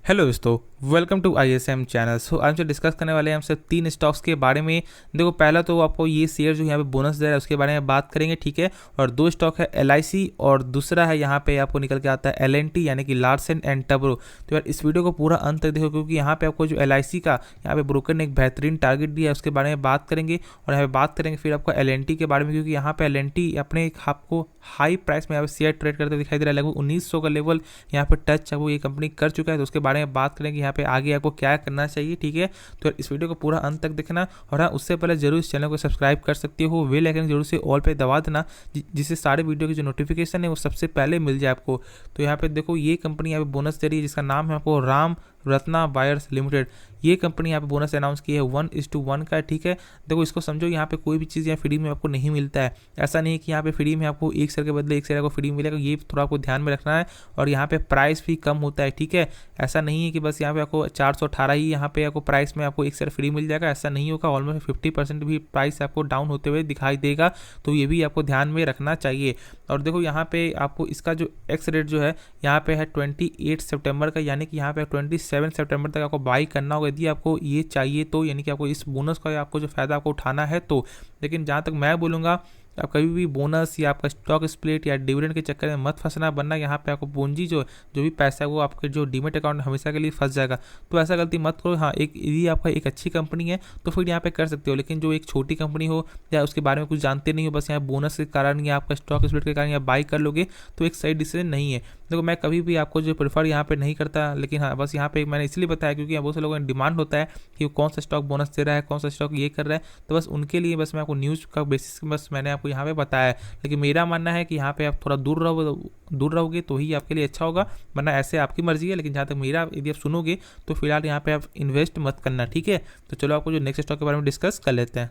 Hello दोस्तों, welcome to ISM channel. सो आज हम डिस्कस करने वाले हैं हम सब 3 स्टॉक्स के बारे में। देखो, पहला तो आपको ये शेयर जो यहाँ पे बोनस दे रहा है उसके बारे में बात करेंगे, ठीक है। और 2 स्टॉक है LIC और दूसरा है यहाँ पे आपको निकल के आता है LNT यानी कि लार्सन एंड टब्रो। तो यार इस वीडियो को पूरा अंत तक देखो, क्योंकि यहाँ पे आपको जो LIC का यहाँ पे ब्रोकर ने एक बेहतरीन टारगेट दिया है उसके बारे में बात करेंगे। और यहाँ पे बात करेंगे फिर आपको LNT के बारे में, क्योंकि यहाँ पे LNT अपने आपको हाई प्राइस में यहाँ पे शेयर ट्रेड करते दिखाई दे रहा है। लगभग 1900 का लेवल यहाँ पे टच वो ये कंपनी कर चुका है। तो उसके बारे में बात करेंगे यहाँ पे आगे आपको क्या करना चाहिए, ठीक है। तो इस वीडियो को पूरा अंत तक देखना। और हाँ, उससे पहले जरूर इस चैनल को सब्सक्राइब कर सकते हो, बेल आइकन जरूर से ऑल पे दबा देना, जिससे सारे वीडियो की जो नोटिफिकेशन है वो सबसे पहले मिल जाए आपको। तो यहाँ पे देखो, ये कंपनी यहाँ पे बोनस दे रही है जिसका नाम है आपको राम रत्ना बायर्स लिमिटेड। ये कंपनी यहाँ पे बोनस अनाउंस की है 1:1 का, ठीक है। देखो, इसको समझो, यहाँ पे कोई भी चीज़ यहाँ फ्री में आपको नहीं मिलता है। ऐसा नहीं है कि यहाँ पे फ्री में आपको एक शेयर के बदले एक शेयर आपको फ्री मिलेगा, ये थोड़ा आपको ध्यान में रखना है। और यहाँ पे प्राइस भी कम होता है, ठीक है। ऐसा नहीं है कि बस यहाँ पे आपको 418 ही यहाँ पे आपको प्राइस में आपको एक शेयर फ्री मिल जाएगा, ऐसा नहीं होगा। ऑलमोस्ट 50% भी प्राइस आपको डाउन होते हुए दिखाई देगा, तो ये भी आपको ध्यान में रखना चाहिए। और देखो, यहाँ पे आपको इसका जो एक्स रेट जो है यहाँ पे है 28 सितंबर का, यानी कि यहाँ पे 27 सितंबर तक आपको बाई करना होगा यदि आपको ये चाहिए तो, यानी कि आपको इस बोनस का आपको जो फायदा आपको उठाना है तो। लेकिन जहाँ तक मैं बोलूँगा, आप कभी भी बोनस या आपका स्टॉक स्प्लिट या डिविडेंड के चक्कर में मत फंसना, वरना यहाँ पे आपको पूंजी जो भी पैसा है वो आपके जो डीमेट अकाउंट हमेशा के लिए फंस जाएगा। तो ऐसा गलती मत करो। हाँ, एक यदि आपका एक अच्छी कंपनी है तो फिर यहाँ पे कर सकते हो, लेकिन जो एक छोटी कंपनी हो या उसके बारे में कुछ जानते नहीं हो, बस यहाँ बोनस के कारण या आपका स्टॉक स्प्लिट के कारण या बाई कर लोगे, तो एक सही डिसीजन नहीं है। देखो, मैं कभी भी आपको जो प्रेफर यहाँ पे नहीं करता, लेकिन हाँ, बस यहाँ पे मैंने इसलिए बताया क्योंकि बहुत से लोगों ने डिमांड होता है कि कौन सा स्टॉक बोनस दे रहा है, कौन सा स्टॉक ये कर रहा है। तो बस उनके लिए बस मैं आपको न्यूज़ का बेसिस बस मैंने आपको यहाँ पे बताया। लेकिन मेरा मानना है कि यहाँ पे आप थोड़ा दूर रहोगे तो ही आपके लिए अच्छा होगा, वरना ऐसे आपकी मर्जी है। लेकिन जहाँ तक मेरा यदि आप सुनोगे तो फिलहाल यहाँ पे आप इन्वेस्ट मत करना, ठीक है। तो चलो आपको जो नेक्स्ट स्टॉक के बारे में डिस्कस कर लेते हैं।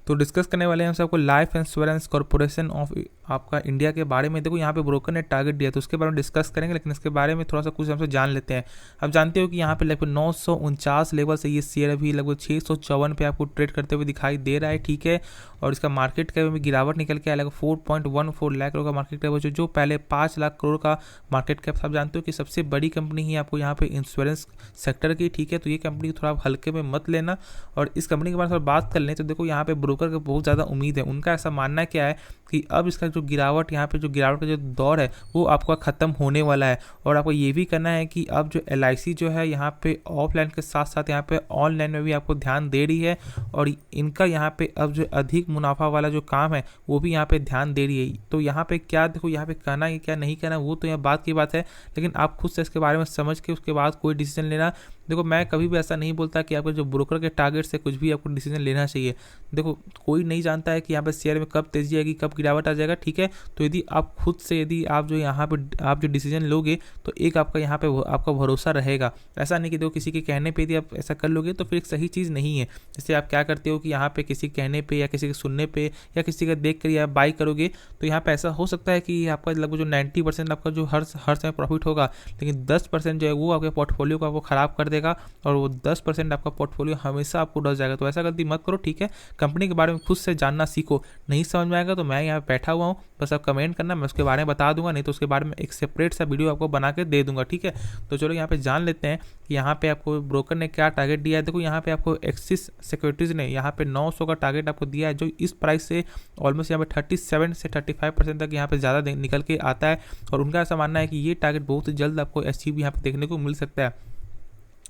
तो डिस्कस करने वाले हैं हम सबको लाइफ इंश्योरेंस कॉर्पोरेशन ऑफ आपका इंडिया के बारे में। देखो, यहाँ पे ब्रोकर ने टारगेट दिया तो उसके बारे में डिस्कस करेंगे, लेकिन इसके बारे में थोड़ा सा कुछ हमसे जान लेते हैं। आप जानते हो कि यहाँ पे लगभग 949 लेवल से ये शेयर अभी लगभग 654 पे आपको ट्रेड करते हुए दिखाई दे रहा है, ठीक है। और इसका मार्केट कैप में गिरावट निकल के आया, लगभग 4.14 लाख करोड़ का मार्केट कैप, जो पहले 5 लाख करोड़ का मार्केट कैप। आप जानते हो कि सबसे बड़ी कंपनी ही आपको यहाँ पे इंश्योरेंस सेक्टर की, ठीक है। तो ये कंपनी थोड़ा आप हल्के में मत लेना। और इस कंपनी के बारे में बात कर लें तो देखो, यहाँ पे ब्रोकर को बहुत ज़्यादा उम्मीद है। उनका ऐसा मानना क्या है कि अब इसका जो गिरावट यहाँ पे जो गिरावट का जो दौर है वो आपका ख़त्म होने वाला है। और आपको ये भी करना है कि अब जो LIC जो है यहाँ पे ऑफलाइन के साथ साथ यहाँ पे ऑनलाइन में भी आपको ध्यान दे रही है। और इनका यहाँ पे अब जो अधिक मुनाफा वाला जो काम है वो भी यहाँ पे ध्यान दे रही है। तो यहाँ पे क्या देखो, यहाँ पे करना है क्या नहीं करना वो तो यहाँ बात की बात है, लेकिन आप खुद से इसके बारे में समझ के उसके बाद कोई डिसीजन लेना। देखो, मैं कभी भी ऐसा नहीं बोलता कि आपको जो ब्रोकर के टारगेट से कुछ भी आपको डिसीजन लेना चाहिए। देखो, कोई नहीं जानता है कि यहाँ पे शेयर में कब तेजी आएगी, कब गिरावट आ जाएगा, ठीक है। तो यदि आप खुद से यदि आप जो यहाँ पे आप जो डिसीजन लोगे तो एक आपका यहाँ पे आपका भरोसा रहेगा। ऐसा नहीं कि देखो किसी के कहने पे यदि आप ऐसा कर लोगे तो फिर एक सही चीज़ नहीं है। जैसे आप क्या करते हो कि यहाँ पे किसी कहने पे या किसी के सुनने पे या किसी का देख कर आप बाई करोगे, तो यहाँ पे ऐसा हो सकता है कि आपका लगभग जो 90% आपका जो हर समय प्रॉफिट होगा, लेकिन 10% जो है वो आपके पोर्टफोलियो को आपको ख़राब कर देगा और वो 10% आपका पोर्टफोलियो हमेशा आपको डर जाएगा। तो ऐसा गलती मत करो, ठीक है। कंपनी के बारे में खुद से जानना सीखो। नहीं समझ में आएगा तो मैं यहाँ बैठा हुआ हूँ, बस आप कमेंट करना, मैं उसके बारे में बता दूंगा, नहीं तो उसके बारे में एक सेपरेट सा वीडियो आपको बना के दे दूंगा, ठीक है। तो चलो यहाँ पे जान लेते हैं कि यहाँ पे आपको ब्रोकर ने क्या टारगेट दिया है। देखो, यहाँ पे आपको एक्सिस सिक्योरिटीज़ ने यहाँ पे 900 का टारगेट आपको दिया है, जो इस प्राइस से ऑलमोस्ट यहाँ पे 37 से 35% तक यहाँ पे ज़्यादा निकल के आता है। और उनका ऐसा मानना है कि ये टारगेट बहुत जल्द आपको अचीव यहाँ पे देखने को मिल सकता है।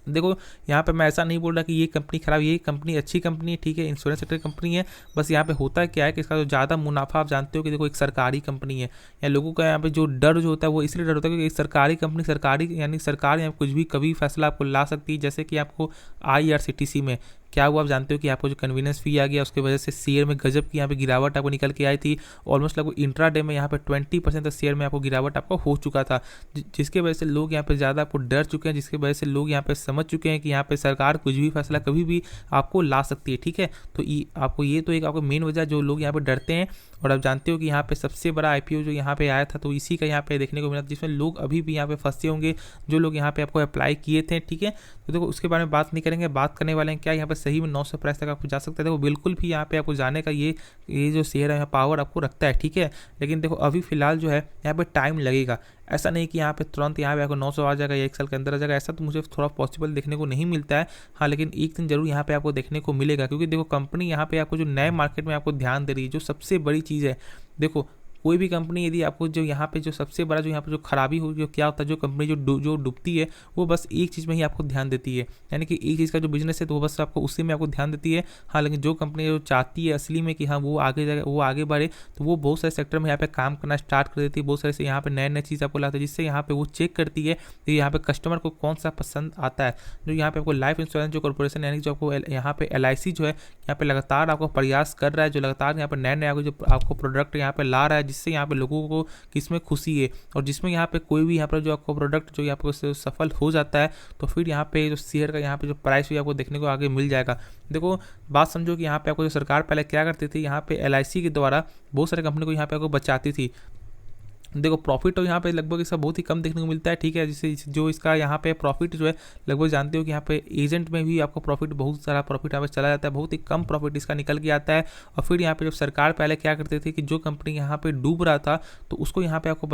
देखो, यहाँ पे मैं ऐसा नहीं बोल रहा कि ये कंपनी खराब, ये कंपनी अच्छी कंपनी है, ठीक है। इंश्योरेंस सेक्टर कंपनी है। बस यहाँ पे होता है क्या है कि इसका जो ज़्यादा मुनाफा, आप जानते हो कि देखो एक सरकारी कंपनी है, या लोगों का यहाँ पे जो डर जो होता है वो इसलिए डर होता है क्योंकि एक सरकारी कंपनी, सरकारी यानी सरकार यहाँ कुछ भी कभी फैसला आपको ला सकती है। जैसे कि आपको IRCTC में क्या हुआ, आप जानते हो कि आपको जो कन्वीनियंस फी आ गया उसकी वजह से शेयर में गजब की यहाँ पे गिरावट आपको निकल के आई थी। ऑलमोस्ट लगभग इंट्राडे में यहाँ पे 20% तक शेयर में आपको गिरावट आपको हो चुका था, जिसके वजह से लोग यहाँ पे ज़्यादा आपको डर चुके हैं, जिसकी वजह से लोग यहाँ पे समझ चुके हैं कि यहाँ पे सरकार कुछ भी फैसला कभी भी आपको ला सकती है, ठीक है। तो आपको ये तो एक आपको मेन वजह जो लोग यहाँ पे डरते हैं। और आप जानते हो कि यहाँ पे सबसे बड़ा IPO जो यहाँ पे आया था तो इसी का यहाँ पे देखने को मिला, जिसमें लोग अभी भी यहाँ पे फंसे होंगे, जो लोग यहाँ पे आपको अप्लाई किए थे, ठीक है। तो देखो, उसके बारे में बात नहीं करेंगे, बात करने वाले हैं क्या यहाँ पे सही में 900 प्राइस तक आपको जा सकता है। देखो, बिल्कुल भी यहाँ पे आपको जाने का ये जो शेयर है पावर आपको रखता है, ठीक है। लेकिन देखो, अभी फिलहाल जो है यहाँ पे टाइम लगेगा। ऐसा नहीं कि यहाँ पे तुरंत यहाँ पे आपको 900 आ जाएगा या 1 साल के अंदर आ जाएगा, ऐसा तो मुझे थोड़ा पॉसिबल देखने को नहीं मिलता है। हाँ, लेकिन एक दिन जरूर यहाँ पे आपको देखने को मिलेगा, क्योंकि देखो कंपनी यहाँ पे आपको जो नए मार्केट में आपको ध्यान दे रही है, जो सबसे बड़ी चीज़ है, देखो कोई भी कंपनी यदि आपको जो यहाँ पे जो सबसे बड़ा जो यहाँ पे जो खराबी हो, जो क्या होता है, जो कंपनी जो डूबती है वो बस एक चीज़ में ही आपको ध्यान देती है, यानी कि एक चीज़ का जो बिजनेस है तो वो बस आपको उसी में आपको ध्यान देती है। हाँ, लेकिन जो कंपनी जो चाहती है असली में कि हाँ वो आगे जाए, वो आगे बढ़े, तो वो बहुत सारे सेक्टर में यहाँ पे काम करना स्टार्ट कर देती है, बहुत सारे से यहाँ पे नए नए चीज़ आपको लाते हैं, जिससे यहाँ पे वो चेक करती है कि यहाँ पे कस्टमर को कौन सा पसंद आता है। जो यहाँ पे आपको लाइफ इंश्योरेंस जो कॉर्पोरेशन, यानी जो आपको यहाँ पे LIC जो है यहाँ पे लगातार आपको प्रयास कर रहा है, जो लगातार यहाँ पे नए नए जो आपको प्रोडक्ट यहाँ पे ला रहा है, जिससे यहाँ पे लोगों को किसमें खुशी है, और जिसमें यहाँ पे कोई भी यहाँ पर जो आपको प्रोडक्ट जो यहाँ पे सफल हो जाता है, तो फिर यहाँ पे जो शेयर का यहाँ पे जो प्राइस भी आपको देखने को आगे मिल जाएगा। देखो बात समझो कि यहाँ पे आपको जो सरकार पहले क्या करती थी, यहाँ पे LIC के द्वारा बहुत सारे कंपनी को यहाँ पे आपको बचाती थी। देखो प्रॉफिट तो यहाँ पे लगभग इसका बहुत ही कम देखने को मिलता है, ठीक है, जिससे जो इसका यहाँ पे प्रॉफिट जो है लगभग जानते हो कि यहाँ पे एजेंट में भी आपको प्रॉफिट, बहुत सारा प्रॉफिट यहाँ पे चला जाता है, बहुत ही कम प्रॉफिट इसका निकल के आता है। और फिर यहाँ पे जब सरकार पहले क्या करती थी कि जो कंपनी यहाँ पे डूब रहा था तो उसको यहाँ पे आपको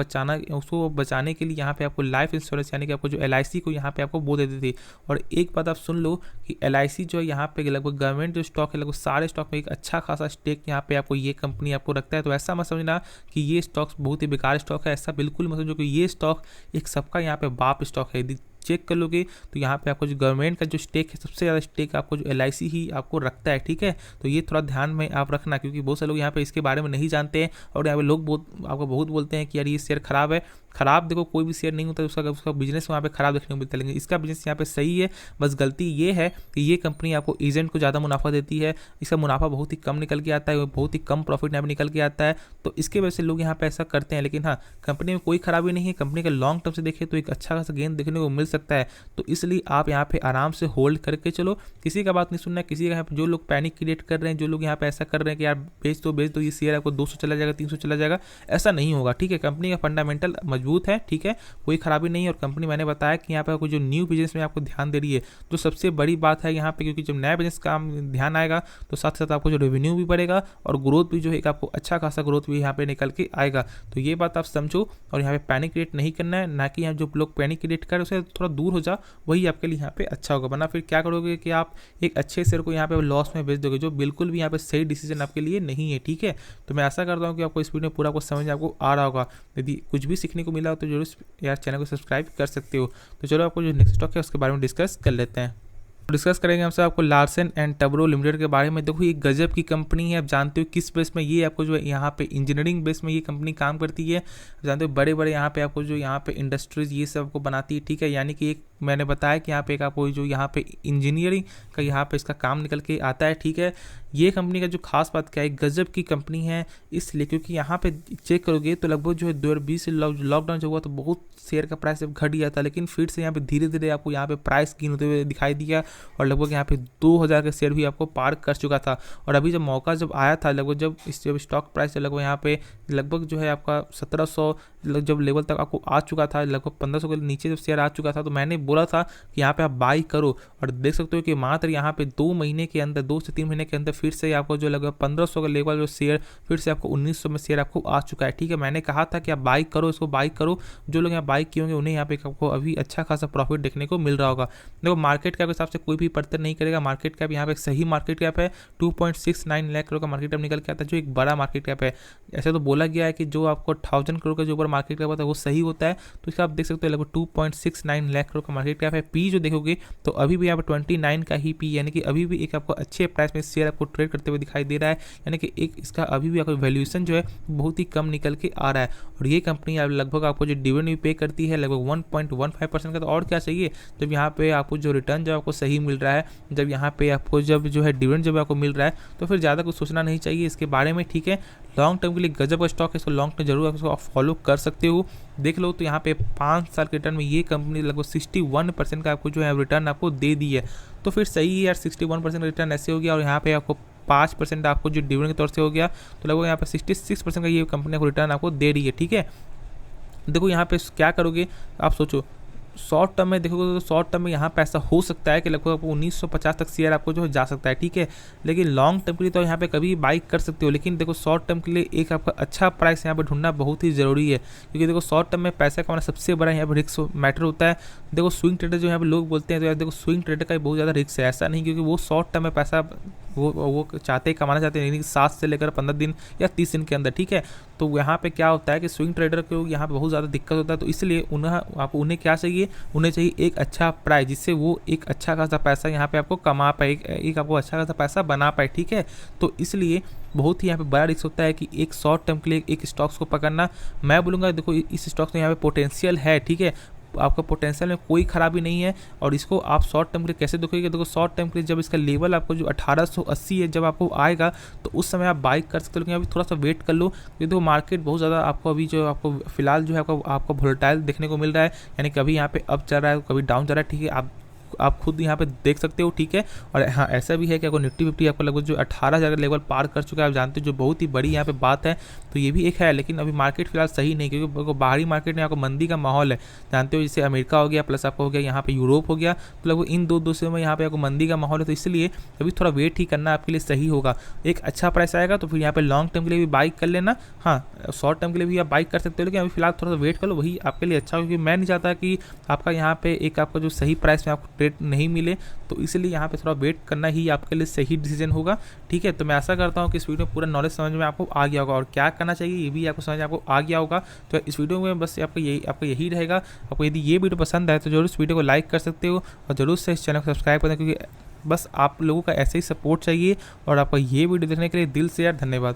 उसको बचाने के लिए यहाँ पे आपको लाइफ इंश्योरेंस, यानी कि आपको जो LIC को यहाँ पे आपको वो देती थी। और एक बात आप सुन लो कि LIC जो है यहाँ पे लगभग गवर्नमेंट जो स्टॉक है, लगभग सारे स्टॉक में एक अच्छा खासा स्टेक यहाँ पे आपको ये कंपनी आपको रखता है। तो ऐसा मत समझना कि ये स्टॉक्स बहुत ही बेकार स्टॉक है, ऐसा बिल्कुल मत समझो कि ये स्टॉक एक सबका यहाँ पे बाप स्टॉक है। चेक कर लोगे तो यहाँ पे आपको जो गवर्नमेंट का जो स्टेक है, सबसे ज़्यादा स्टेक आपको जो LIC ही आपको रखता है, ठीक है। तो ये थोड़ा ध्यान में आप रखना, क्योंकि बहुत से लोग यहाँ पे इसके बारे में नहीं जानते हैं, और यहाँ पे लोग बहुत बोलते हैं कि यार ये शेयर खराब है। खराब देखो कोई भी शेयर नहीं होता, उसका बिजनेस वहाँ पे खराब देखने को मिलता है, लेकिन इसका बिजनेस यहाँ पे सही है। बस गलती ये है कि ये कंपनी आपको एजेंट को ज़्यादा मुनाफा देती है, इसका मुनाफा बहुत ही कम निकल के आता है, बहुत ही कम प्रॉफिट यहाँ पे निकल के आता है, तो इसके वजह से लोग यहाँ पे ऐसा करते हैं। लेकिन हाँ, कंपनी में कोई खराबी नहीं है, कंपनी का लॉन्ग टर्म से देखें तो एक अच्छा खासा गेन देखने को मिल सकता है। तो इसलिए आप यहाँ पे आराम से होल्ड करके चलो, किसी का बात नहीं सुनना है, किसी का यहाँ पे जो लोग पैनिक क्रिएट कर रहे हैं, जो लोग यहाँ पे ऐसा कर रहे हैं कि यार बेच दो ये शेयर आपको 200 चला जाएगा, 300 चला जाएगा, ऐसा नहीं होगा, ठीक है। कंपनी का फंडामेंटल मजबूत है, ठीक है, कोई खराबी नहीं है। और कंपनी मैंने बताया कि यहाँ पे आपको जो न्यू बिजनेस में आपको ध्यान दे रही है, जो सबसे बड़ी बात है यहाँ पे, क्योंकि जब नया बिजनेस का ध्यान आएगा तो साथ साथ आपको जो रेवेन्यू भी बढ़ेगा और ग्रोथ भी जो है आपको अच्छा खासा ग्रोथ भी यहाँ पे निकल के आएगा। तो ये बात आप समझो, और यहाँ पे पैनिक क्रिएट नहीं करना है, ना कि यहाँ जो लोग पैनिक क्रिएट कर उससे थोड़ा दूर हो जाओ, वही आपके लिए यहाँ पे अच्छा होगा। वरना फिर क्या करोगे कि आप एक अच्छे शेयर को यहाँ पे लॉस में बेच दोगे, जो बिल्कुल भी यहाँ पे सही डिसीजन आपके लिए नहीं है, ठीक है। तो मैं आशा करता हूँ कि आपको इस वीडियो में पूरा आपको समझ आपको आ रहा होगा। यदि कुछ भी सीखने को मिला हो तो जरूर यार चैनल को सब्सक्राइब कर सकते हो। तो चलो आपको जो नेक्स्ट स्टॉक है उसके बारे में डिस्कस कर लेते हैं। डिस्कस करेंगे हमसे आपको लार्सन एंड टब्रो लिमिटेड के बारे में। देखो ये गजब की कंपनी है, आप जानते हो किस बेस में ये आपको जो है यहाँ पे इंजीनियरिंग बेस में ये कंपनी काम करती है। जानते हो बड़े बड़े यहाँ पे आपको जो यहाँ पे इंडस्ट्रीज ये सब आपको बनाती है, ठीक है। यानी कि एक मैंने बताया कि यहाँ पे एक आपको जो यहाँ पे इंजीनियरिंग का यहाँ पे इसका काम निकल के आता है, ठीक है। ये कंपनी का जो खास बात क्या है, गजब की कंपनी है इसलिए क्योंकि यहाँ पे चेक करोगे तो लगभग जो है 2020 से लॉकडाउन जो हुआ तो बहुत शेयर का प्राइस घट गया था, लेकिन फिर से यहाँ पे धीरे धीरे आपको यहाँ पे प्राइस गेन होते हुए दिखाई दिया और लगभग यहाँ पे 2000 का शेयर भी आपको पार कर चुका था। और अभी जब मौका जब आया था, लगभग जब स्टॉक प्राइस लगभग यहाँ पे लगभग जो है आपका 1700 जब लेवल तक आपको आ चुका था, लगभग 1500 के नीचे जब शेयर आ चुका था, तो मैंने बोला था कि यहाँ पे आप बाई करो। और देख सकते हो कि मात्र यहाँ पे 2 महीने के अंदर, 2 से 3 महीने के अंदर फिर से आपको जो लगभग 1500 का लेवल जो शेयर फिर से आपको 1900 में शेयर आपको आ चुका है, ठीक है। मैंने कहा था कि आप बाई करो, इसको बाई करो। जो लोग यहाँ बाई किए होंगे उन्हें यहाँ पे आपको अभी अच्छा खासा प्रॉफिट देखने को मिल रहा होगा। देखो मार्केट कैप के हिसाब से कोई भी पड़तर नहीं करेगा। मार्केट कैप यहाँ पे एक सही मार्केट कैप है, 2.69 लाख करोड़ का मार्केट कैप निकल के आता है, जो एक बड़ा मार्केट कैप है। ऐसे तो बोला गया है कि जो आपको 1000 करोड़ का जो ऊपर मार्केट कैप होता है वो सही होता है, तो इसका आप देख सकते हो लगभग 2.69 लाख करोड़ का मार्केट कैप है। पी जो देखोगे तो अभी भी यहाँ पे 29 का ही पी, यानी कि अभी भी एक आपको अच्छे प्राइस में शेयर आपको ट्रेड करते हुए दिखाई दे रहा है, यानी कि एक इसका अभी भी आपको वैल्यूएशन जो है बहुत ही कम निकल के आ रहा है। और ये कंपनी लगभग आपको जो डिविडेंड भी पे करती है लगभग 1.15% का, तो और क्या चाहिए जब यहाँ पे आपको जो रिटर्न जब आपको सही मिल रहा है, जब यहाँ पे आपको जब जो है डिविडेंड जब आपको मिल रहा है, तो फिर ज़्यादा कुछ सोचना नहीं चाहिए इसके बारे में, ठीक है। लॉन्ग टर्म के लिए गजब का स्टॉक है, इसको लॉन्ग टर्म जरूर आप इसको फॉलो कर सकते हो। देख लो तो यहाँ पे 5 साल के रिटर्न में ये कंपनी लगभग 61% का आपको जो है रिटर्न आपको दे दी है, तो फिर सही है यार। 61% रिटर्न ऐसे हो गया और यहाँ पे आपको 5% आपको जो डिविडेंड के तौर से हो गया, तो लगभग यहाँ पे 66% का ये कंपनी आपको रिटर्न आपको दे रही है, ठीक है। देखो यहाँ पे क्या करोगे आप सोचो, शॉर्ट टर्म में देखोगे तो शॉर्ट टर्म में यहाँ पे ऐसा हो सकता है कि लगभग आपको 1950 तक शेयर आपको जो है जा सकता है, ठीक है। लेकिन लॉन्ग टर्म के लिए तो यहाँ पे कभी बाई कर सकते हो, लेकिन देखो शॉर्ट टर्म के लिए एक आपका अच्छा प्राइस यहाँ पे ढूंढना बहुत ही ज़रूरी है, क्योंकि देखो शॉर्ट टर्म में पैसा कमाना सबसे बड़ा यहाँ पे रिस्क मैटर होता है। देखो स्विंग ट्रेडर जो यहाँ पे लोग बोलते हैं, तो यार देखो स्विंग ट्रेडर का बहुत ज़्यादा रिस्क है, ऐसा नहीं, क्योंकि वो शॉर्ट टर्म में पैसा वो चाहते हैं, कमाना चाहते हैं, यानी 7 से लेकर 15 दिन या 30 दिन के अंदर, ठीक है। तो यहाँ पे क्या होता है कि स्विंग ट्रेडर को यहाँ पे बहुत ज़्यादा दिक्कत होता है, तो इसलिए उन्हें क्या चाहिए, उन्हें चाहिए एक अच्छा प्राइस, जिससे वो एक अच्छा खासा पैसा यहाँ पे आपको कमा पाए, एक आपको अच्छा खासा पैसा बना पाए, ठीक है। तो इसलिए बहुत ही यहाँ पे बड़ा रिस्क होता है कि एक शॉर्ट टर्म के लिए एक स्टॉक्स को पकड़ना। मैं बोलूँगा देखो इस स्टॉक्स में यहाँ पे पोटेंशियल है, ठीक है, आपका पोटेंशियल में कोई खराबी नहीं है। और इसको आप शॉर्ट टर्म के लिए कैसे देखोगे, देखो शॉर्ट टर्म के लिए जब इसका लेवल आपको जो 1880 है जब आपको आएगा, तो उस समय आप बाई कर सकते हो, लेकिन अभी थोड़ा सा वेट कर लो, क्योंकि देखो मार्केट बहुत ज़्यादा आपको अभी जो आपको फिलहाल जो है आपको वोलेटाइल देखने को मिल रहा है, यानी कभी यहाँ पे अप जा रहा है, कभी डाउन जा रहा है, ठीक है। आप खुद यहाँ पे देख सकते हो, ठीक है। और हाँ, ऐसा भी है कि अगर निफ्टी 50 आपको लगभग जो 18,000 लेवल पार कर चुका है, आप जानते हो, जो बहुत ही बड़ी यहाँ पे बात है, तो ये भी एक है। लेकिन अभी मार्केट फिलहाल सही नहीं, क्योंकि बाहरी मार्केट में आपको मंदी का माहौल है, जानते हो, जैसे अमेरिका हो गया, प्लस आपको हो गया यहाँ पे यूरोप हो गया, तो लगभग इन दो देशों में यहाँ पे आपको मंदी का माहौल है, तो इसलिए अभी थोड़ा वेट ही करना आपके लिए सही होगा। एक अच्छा प्राइस आएगा तो फिर यहाँ पे लॉन्ग टर्म के लिए भी बाई कर लेना, हाँ शॉर्ट टर्म के लिए भी आप बाई कर सकते हो, लेकिन अभी फिलहाल थोड़ा सा वेट कर लो, वही आपके लिए अच्छा, क्योंकि मैं नहीं चाहता कि आपका यहाँ पे एक आपका जो सही प्राइस में आपको ट्रेड नहीं मिले, तो इसलिए यहाँ पे थोड़ा वेट करना ही आपके लिए सही डिसीजन होगा, ठीक है। तो मैं आशा करता हूँ कि इस वीडियो में पूरा नॉलेज समझ में आपको आ गया होगा, और क्या करना चाहिए ये भी आपको समझ आपको आ गया होगा। तो इस वीडियो में बस आपका यही रहेगा। आपको यदि ये वीडियो पसंद आए तो जरूर इस वीडियो को लाइक कर सकते हो, और जरूर से इस चैनल को सब्सक्राइब करें, क्योंकि बस आप लोगों का ऐसे ही सपोर्ट चाहिए। और आपका ये वीडियो देखने के लिए दिल से यार धन्यवाद।